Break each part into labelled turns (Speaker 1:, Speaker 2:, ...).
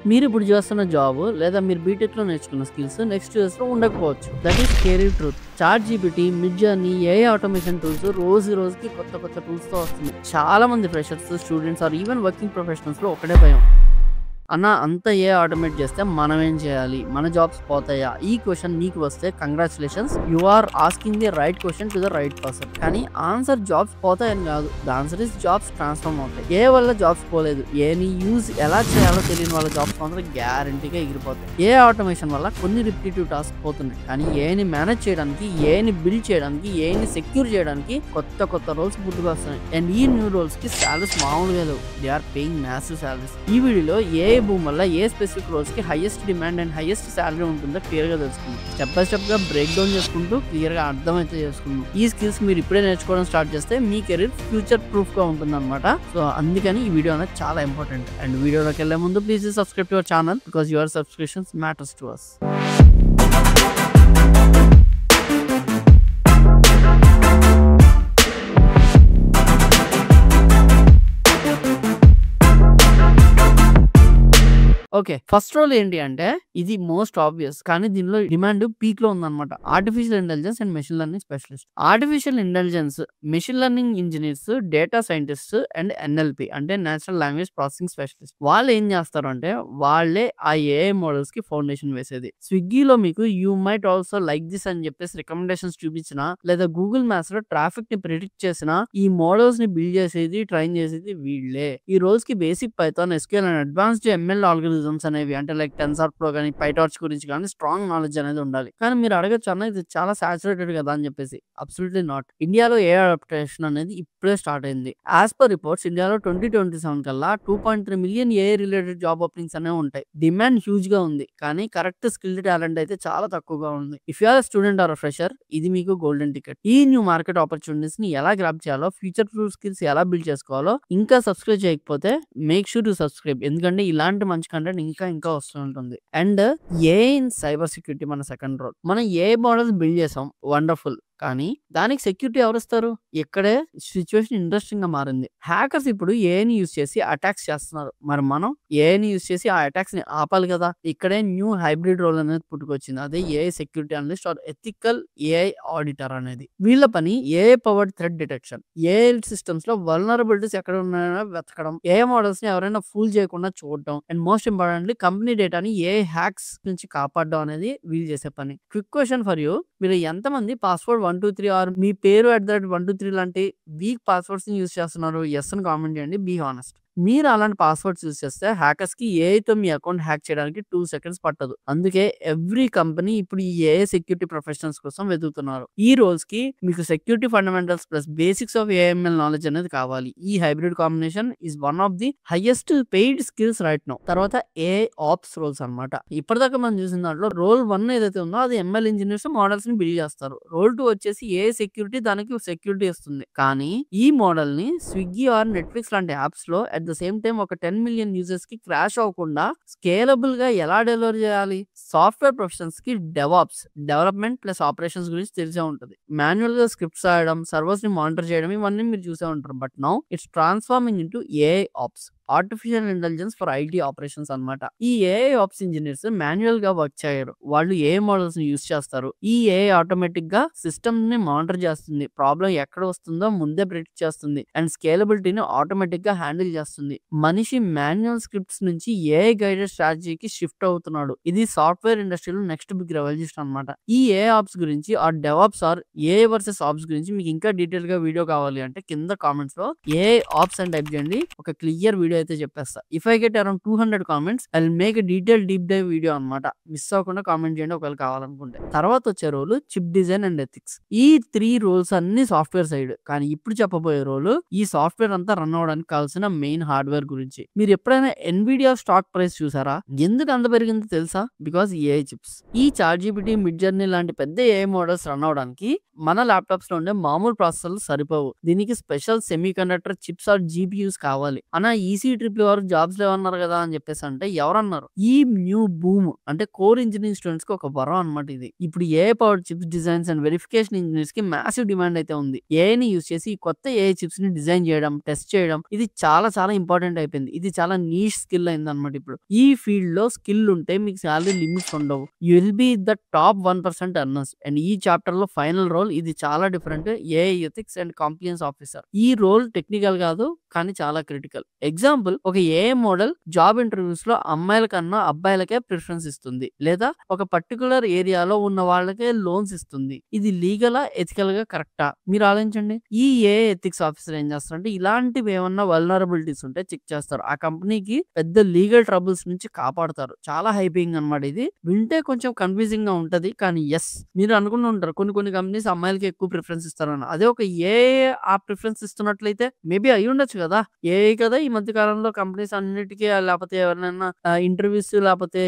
Speaker 1: మీరు ఇప్పుడు చేస్తున్న జాబ్ లేదా మీరు బీటెక్ లో నేర్చుకున్న స్కిల్స్ నెక్స్ట్ ఇయర్స్ లో ఉండకపోవచ్చు. That is scary truth. ChatGPT, Midjourney, AI automation tools రోజుకి కొత్త కొత్త టూల్స్ తో వస్తున్నాయి. చాలా మంది freshers, students or even working professionals లో ఒకటే భయం. అన్న అంతా ఏ ఆటోమేట్ చేస్తే మనం ఏం చేయాలి, మన జాబ్స్ పోతాయా? ఈ క్వశ్చన్ మీకు వస్తే congratulations, you are asking the right question to the right person. కానీ ఆన్సర్ జాబ్స్ పోతాయని కాదు, the answer is jobs transform అవుతాయి. ఏ వల్ల జాబ్స్ పోలేదు, ఏని యూజ్ ఎలా చేయాలో తెలియని వాళ్ళ జాబ్స్ మాత్రం గ్యారంటీగా ఎగిరిపోతాయి. ఏ ఆటోమేషన్ వల్ల కొన్ని రిపిటేటివ్ టాస్క్ పోతున్నాయి, కానీ ఏని మేనేజ్ చేయడానికి, ఏని బిల్డ్ చేయడానికి, ఏని సెక్యూర్ చేయడానికి కొత్త కొత్త రోల్స్ పుట్టుకొస్తున్నాయి. అండ్ ఈ న్యూ రోల్స్ కి సాలరీస్ మామూలుగా లేవు, they are paying massive salaries. ఈ వీడియోలో ఏ బూమ్ వల్ల ఏ స్పెసిఫిక్ రోల్స్ కి highest demand and highest salary ఉంటుందో క్లియర్ గా తెలుసుకుందాం. స్టెప్ బై స్టెప్ గా బ్రేక్ డౌన్ చేసుకుంటూ క్లియర్ గా అర్థమైతే చేసుకుందాం. ఈ స్కిల్స్ మీరు ఇప్పుడే నేర్చుకోవడం స్టార్ట్ చేస్తే మీ కెరీర్ ఫ్యూచర్ ప్రూఫ్ గా ఉంటుంది అనమాట. సో అందుకని ఈ వీడియో అనేది చాలా ఇంపార్టెంట్. అండ్ వీడియోలోకి వెళ్లే ముందు please subscribe to our channel because your subscriptions matters to us. Okay, first role ఏంటి అంటే ఇది మోస్ట్ ఆబ్వియస్, కానీ దీనిలో డిమాండ్ పీక్ లో ఉందన్నమాట. Artificial intelligence and machine learning specialist. Artificial intelligence, machine learning engineers, data scientist and NLP అంటే natural language processing specialist. వాళ్ళు ఏం చేస్తారు అంటే వాళ్ళే ఆ ఏఐ మోడల్స్ కి ఫౌండేషన్ వేసేది. స్విగ్గీలో మీకు you might also like this అని చెప్పేసి రికమెండేషన్స్ చూపించినా, లేదా గూగుల్ మ్యాప్స్ లో ట్రాఫిక్ ని ప్రిడిక్ట్ చేసినా, ఈ మోడల్స్ ని బిల్డ్ చేసేది, ట్రైన్ చేసేది వీళ్ళే. ఈ రోల్స్ కి basic Python, SQL and advanced ML algorithms అనేవి అంటే లైక్ టెన్సర్ ప్రో కానీ, పైటార్చ్ గురించి కానీ స్ట్రాంగ్ నాలెడ్జ్ అనేది ఉండాలి. కానీ మీరు అడగచ్చు అన్న ఇది చాలా సాచురేటెడ్ కదా అని చెప్పేసి. Absolutely not. ఇండియాలో ఏ అడాప్టేషన్ అనేది ఇప్పుడే స్టార్ట్ అయింది. యాజ్ పర్ రిపోర్ట్స్ ఇండియాలో 2027 కల్లా 2.3 మిలియన్ ఏ రిలేటెడ్ జాబ్ ఓపెనింగ్స్ అనేవి ఉంటాయి. డిమాండ్ హ్యూజ్ గా ఉంది, కానీ కరెక్ట్ స్కిల్డ్ టాలెంట్ అయితే చాలా తక్కువగా ఉంది. If you are student or fresher, ఇది మీకు గోల్డెన్ టికెట్. ఈ న్యూ మార్కెట్ ఆపర్చునిటీస్ ని ఎలా గ్రాప్ చేయాలో, ఫ్యూచర్ ప్రూఫ్ స్కిల్స్ ఎలా బిల్డ్ చేసుకోవాలో ఇంకా సబ్స్క్రైబ్ చేయకపోతే మేక్ షూర్ టు సబ్స్క్రైబ్, ఎందుకంటే ఇలాంటి మంచి కంటెంట్ ఇంకా వస్తూ ఉంటుంది. And A in cyber security మన సెకండ్ రోల్. మనం ఏ మోడల్స్ బిల్డ్ చేసాం, వండర్ఫుల్, కానీ దానికి సెక్యూరిటీ ఎవరు ఇస్తారు? ఇక్కడే సిచ్యువేషన్ ఇంట్రెస్టింగ్ గా మారింది. హ్యాకర్స్ ఇప్పుడు ఏఐని యూజ్ చేసి అటాక్స్ చేస్తున్నారు. మరి మనం ఏఐని యూజ్ చేసి ఆ అటాక్స్ ని ఆపాలి కదా. ఇక్కడే న్యూ హైబ్రిడ్ రోల్ అనేది పుట్టుకొచ్చింది. అదే AI security analyst or ethical AI auditor అనేది. వీళ్ళ పని AI powered threat detection. AI systems లో వల్నరబిలిటీస్ ఎక్కడ ఉన్నాయో వెతకడం, ఏఐ మోడల్స్ ని ఎవరైనా ఫూల్ చేయకుండా చూడడం, అండ్ మోస్ట్ ఇంపార్టెంట్లీ కంపెనీ డేటాని ఏఐ హ్యాక్స్ నుంచి కాపాడడం అనేది వీళ్ళు చేసే పని. క్విక్ క్వశ్చన్ ఫర్ యూ, మీరు ఎంతమంది పాస్వర్డ్ 123 ఆర్ మీ పేరు @123 లాంటి వీక్ పాస్వర్డ్స్ ని యూజ్ చేస్తున్నారు? ఎస్ అని కామెంట్ చేయండి. Be honest. మీరు అలాంటి పాస్వర్డ్స్ యూజ్ చేస్తే హ్యాకర్స్ కి ఏఐతో మీ అకౌంట్ హ్యాక్ చేయడానికి 2 seconds పట్టదు. అందుకే ఎవ్రీ కంపెనీ ఇప్పుడు ఈ ఏఐ సెక్యూరిటీ ప్రొఫెషనల్స్ కోసం వెతుకుతున్నారు. ఈ రోల్స్ కి మీకు security fundamentals plus basics of AML knowledge అనేది కావాలి. ఈ hybrid combination is one of the highest paid skills right now. తర్వాత ఏఐ ఆప్స్ రోల్స్ అనమాట. ఇప్పటిదాకా మనం చూసిన దాంట్లో రోల్ 1 ఏదైతే ఉందో అది ఎంఎల్ ఇంజనీర్స్ మోడల్స్ ని బిల్డ్ చేస్తారు. రోల్ 2 వచ్చేసి ఏఐ సెక్యూరిటీ, దానికి సెక్యూరిటీ ఇస్తుంది. కానీ ఈ మోడల్ ని స్విగ్గీ ఆర్ నెట్ఫ్లిక్స్ లాంటి యాప్స్ లో అట్ ద సేమ్ టైం ఒక 10 మిలియన్ యూజర్స్ కి క్రాష్ అవ్వకుండా స్కేలబుల్ గా ఎలా డెలివర్ చేయాలి? సాఫ్ట్వేర్ ప్రొఫెషనల్స్ కి డెవాప్స్, డెవలప్మెంట్ ప్లస్ ఆపరేషన్స్ గురించి తెలిసే ఉంటుంది. మాన్యువల్ గా స్క్రిప్ట్స్ రాయడం, సర్వర్స్ ని మానిటర్ చేయడం, ఇవన్నీ మీరు చూసే ఉంటారు. But now it's transforming into AI ops, artificial intelligence for IT operations అనమాట. ఈ ఏఐ ఆప్స్ ఇంజనీర్స్ మాన్యువల్ గా వర్క్ చేయరు. వాళ్ళు ఏ మోడల్స్ ని యూజ్ చేస్తారు. ఈ ఏఐ ఆటోమేటిక్ గా సిస్టమ్ ని మానిటర్ చేస్తుంది, ప్రాబ్లం ఎక్కడ వస్తుందో ముందే ప్రిడిక్ట్ చేస్తుంది, అండ్ స్కేలబిలిటీని ఆటోమేటిక్ గా హ్యాండిల్ చేస్తుంది. మనిషి మాన్యువల్ స్క్రిప్ట్స్ నుంచి ఏఐ గైడెడ్ స్ట్రాటజీకి షిఫ్ట్ అవుతున్నాడు. ఇది సాఫ్ట్వేర్ ఇండస్ట్రీలో నెక్స్ట్ బిగ్ రెవల్యూషన్ అనమాట. ఈ ఏఐ ఆప్స్ గురించి or DevOps or AI versus ops గురించి మీకు ఇంకా డీటెయిల్ గా వీడియో కావాలి అంటే కింద కామెంట్స్ లో ఏఐ ఆప్స్ అని టైప్ చేయండి. ఒక క్లియర్ వీడియో అయితే చెప్పేస్తా. If I get around 200 comments I will make detail deep dive video అనమాట. మిస్ అవ్వకుండా కామెంట్ చేయండి ఒకవేళ కావాలనుకుంటే. తర్వాత వచ్చే role chip design and ethics. ఈ 3 రోల్స్ అన్ని సాఫ్ట్వేర్ సైడ్, కానీ ఇప్పుడు చెప్పబోయే రోల్ ఈ సాఫ్ట్వేర్ అంతా రన్ అవడానికి కావాల్సిన మెయిన్ హార్డ్వేర్ గురించి. మీరు ఎప్పుడైనా ఎన్విడియా స్టాక్ ప్రైస్ చూసారా? ఎందుకు అంత పెరిగిందో తెలుసా? Because AI chips. ఈ చాట్ జీపీటీ, మిడ్ జర్నీ లాంటి పెద్ద ఏఐ మోడల్స్ రన్ అవడానికి మన ల్యాప్టాప్స్ లో ఉండే మామూలు ప్రాసెసర్లు సరిపోవు. దీనికి special semiconductor chips or GPUs కావాలి. అన్న ఈ ఈసీ వరకు జాబ్స్ లేవన్నారు కదా అని చెప్పేసి అంటే ఎవరన్నారు? ఈ న్యూ బూమ్ అంటే కోర్ ఇంజినీరింగ్ స్టూడెంట్స్ కి ఒక వరం అనమాట ఇది. ఇప్పుడు AI powered chips designs and verification engineers కి మ్యాసివ్ డిమాండ్ అయితే ఉంది. ఏఐని యూజ్ చేసి ఈ కొత్త ఏఐ చిప్స్ ని డిజైన్ చేయడం, టెస్ట్ చేయడం ఇది చాలా చాలా ఇంపార్టెంట్ అయిపోయింది. ఇది చాలా నీష్ స్కిల్ అయిందన్నమాట ఇప్పుడు. ఈ ఫీల్డ్ లో స్కిల్ ఉంటే మీకు సాలరీ లిమిట్స్ ఉండవు. You will be the top 1% earners. And ఈ చాప్టర్ లో ఫైనల్ రోల్ ఇది చాలా different. AI ethics and compliance officer. ఈ రోల్ టెక్నికల్ కాదు కానీ చాలా క్రిటికల్. ఎగ్జాంపుల్, ఒక ఏఐ మోడల్ జాబ్ ఇంటర్వ్యూస్ లో అమ్మాయిల కన్నా అబ్బాయిలకే ప్రిఫరెన్స్ ఇస్తుంది, లేదా ఒక పర్టికులర్ ఏరియాలో ఉన్న వాళ్ళకే లోన్స్ ఇస్తుంది. ఇది లీగలా, ఎథికల్ గా కరెక్టా? మీరు ఆలోచించండి. ఈ ఏఐ ఎథిక్స్ ఆఫీసర్ ఏం చేస్తారంటే ఇలాంటివి ఏమన్నా వల్నరబిలిటీస్ ఉంటే చెక్ చేస్తారు. ఆ కంపెనీకి పెద్ద లీగల్ ట్రబుల్స్ నుంచి కాపాడతారు. చాలా హైపింగ్ అన్నమాట. ఇది వింటే కొంచెం కన్ఫ్యూజింగ్ గా ఉంటది కానీ ఎస్, మీరు అనుకుని ఉంటారు కొన్ని కంపెనీస్ అమ్మాయిలకి ఎక్కువ ప్రిఫరెన్స్ ఇస్తారని. అదే ఒక ఏఐ ఆ ప్రిఫరెన్స్ ఇస్తున్నట్లయితే మేబీ అయి ఉండొచ్చు కదా. ఏఐ కదా ఈ మధ్య కాలంలో కంపెనీస్ అన్నిటికీ లేకపోతే ఎవరినైనా ఇంటర్వ్యూస్ లేకపోతే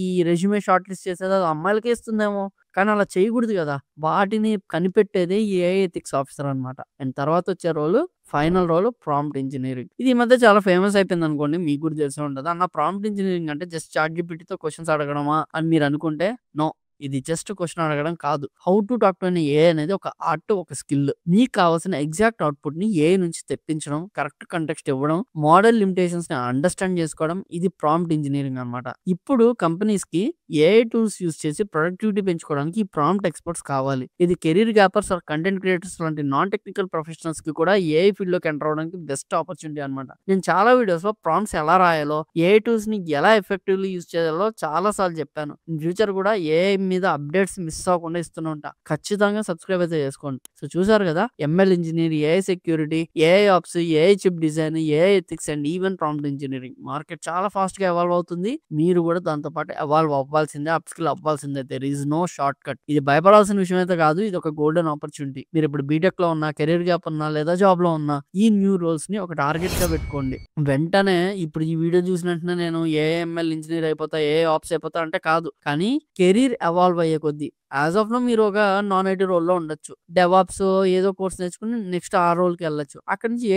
Speaker 1: ఈ రెజ్యూమే షార్ట్ లిస్ట్ చేసేది అది అమ్మాయిలకే ఇస్తుందేమో. కానీ అలా చేయకూడదు కదా. వాటిని కనిపెట్టేదే ఈ ఏఐ ఎథిక్స్ ఆఫీసర్ అనమాట. అండ్ తర్వాత వచ్చే role final role prompt engineering. ఇది ఈ మధ్య చాలా ఫేమస్ అయిపోయింది అనుకోండి. మీకు కూడా తెలిసే ఉంటది. అన్న ప్రాంప్ట్ ఇంజనీరింగ్ అంటే జస్ట్ చాట్ జీపీటీతో క్వశ్చన్స్ అడగడమా అని మీరు అనుకుంటే నో, ఇది జస్ట్ క్వశ్చన్ అడగడం కాదు. How to talk to AI అనేది ఒక ఆర్ట్, ఒక స్కిల్. మీకు కావాల్సిన ఎగ్జాక్ట్ అవుట్పుట్ ని ఏఐ నుంచి తెప్పించడం, కరెక్ట్ కంటెక్స్ట్ ఇవ్వడం, మోడల్ లిమిటేషన్స్ ని అండర్స్టాండ్ చేసుకోవడం ఇది ప్రాంప్ట్ ఇంజనీరింగ్ అనమాట. ఇప్పుడు కంపెనీస్ కి ఏఐ టూల్స్ యూస్ చేసి ప్రొడక్టివిటీ పెంచుకోవడానికి ఈ ప్రాంప్ట్ ఎక్స్పర్ట్స్ కావాలి. ఇది career gappers or content creators లాంటి నాన్ టెక్నికల్ ప్రొఫెషనల్స్ కి కూడా ఏఐ ఫీల్డ్ లోకి ఎంటర్ అవడానికి బెస్ట్ ఆపర్చునిటీ అనమాట. నేను చాలా వీడియోస్ లో ప్రాంప్ట్స్ ఎలా రాయాలో, ఏఐ టూల్స్ ని ఎలా ఎఫెక్టివ్లీ యూస్ చేయాలో చాలా సార్లు చెప్పాను. ఇన్ ఫ్యూచర్ కూడా ఏఐ మీద అప్డేట్స్ మిస్ అవ్వకుండా ఇస్తూనే ఉంటా. ఖచ్చితంగా సబ్స్క్రైబ్ అయితే చేసుకోండి. సో చూసారు కదా, ML engineer, AI security, AI ops, AI chip design, AI ethics and even prompt engineering. Market చాలా ఫాస్ట్ గా ఎవాల్వ్ అవుతుంది. మీరు కూడా దాంతో పాటు ఎవాల్వ్ అవ్వాల్సిందే, అప్ స్కిల్ అవ్వాల్సిందే. There is no shortcut. ఇది భయపడాల్సిన విషయం అయితే కాదు. ఇది ఒక గోల్డెన్ ఆపర్చునిటీ. మీరు ఇప్పుడు బీటెక్ లో ఉన్నా, కెరీర్ గ్యాప్ ఉన్నా, లేదా జాబ్ లో ఉన్నా ఈ న్యూ రోల్స్ ని ఒక టార్గెట్ గా పెట్టుకోండి. వెంటనే ఇప్పుడు ఈ వీడియో చూసిన వెంటనే నేను ఏఐఎంఎల్ ఇంజనీర్ అయిపోతా, ఏఐ ఆప్స్ అయిపోతా అంటే కాదు. కానీ కెరీర్ ఎవాల్వ్ అయ్యే కొద్దీ యాజ్ ఆఫ్ నో మీరు ఒక నాన్ ఐటీ రోల్లో ఉండొచ్చు. డెవాప్స్ ఏదో కోర్స్ నేర్చుకుని నెక్స్ట్ ఆ రోల్కి వెళ్ళొచ్చు. అక్కడ నుంచి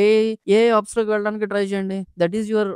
Speaker 1: ఏ ఆప్స్ లోకి వెళ్ళడానికి ట్రై చేయండి. That is your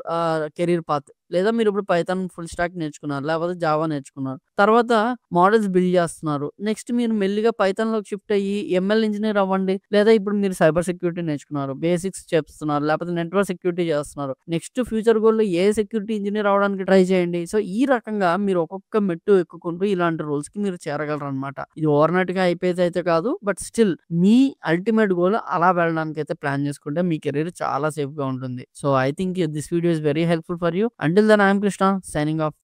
Speaker 1: career path. లేదా మీరు ఇప్పుడు పైథాన్ ఫుల్ స్టాక్ నేర్చుకున్నారు, లేకపోతే జావా నేర్చుకున్నారు, తర్వాత మోడల్స్ బిల్డ్ చేస్తున్నారు. నెక్స్ట్ మీరు మెల్లిగా పైథాన్ లోకి షిఫ్ట్ అయ్యి ఎంఎల్ ఇంజనీర్ అవ్వండి. లేదా ఇప్పుడు మీరు సైబర్ సెక్యూరిటీ నేర్చుకున్నారు, బేసిక్స్ చేస్తున్నారు, లేకపోతే నెట్వర్క్ సెక్యూరిటీ చేస్తున్నారు. నెక్స్ట్ ఫ్యూచర్ గోల్ ఏ సెక్యూరిటీ ఇంజనీర్ అవడానికి ట్రై చేయండి. సో ఈ రకంగా మీరు ఒక్కొక్క మెట్టు ఎక్కుకుంటూ ఇలాంటి రోల్స్ కి మీరు చేరగలరు అనమాట. ఇది ఓవర్ నైట్ గా అయిపోయేది అయితే కాదు. But still me ultimate goal అలా వెళ్ళడానికి అయితే ప్లాన్ చేసుకుంటే మీ కెరీర్ చాలా సేఫ్ గా ఉంటుంది. So I think this video is very helpful for you. Until then, I am Krishna signing off.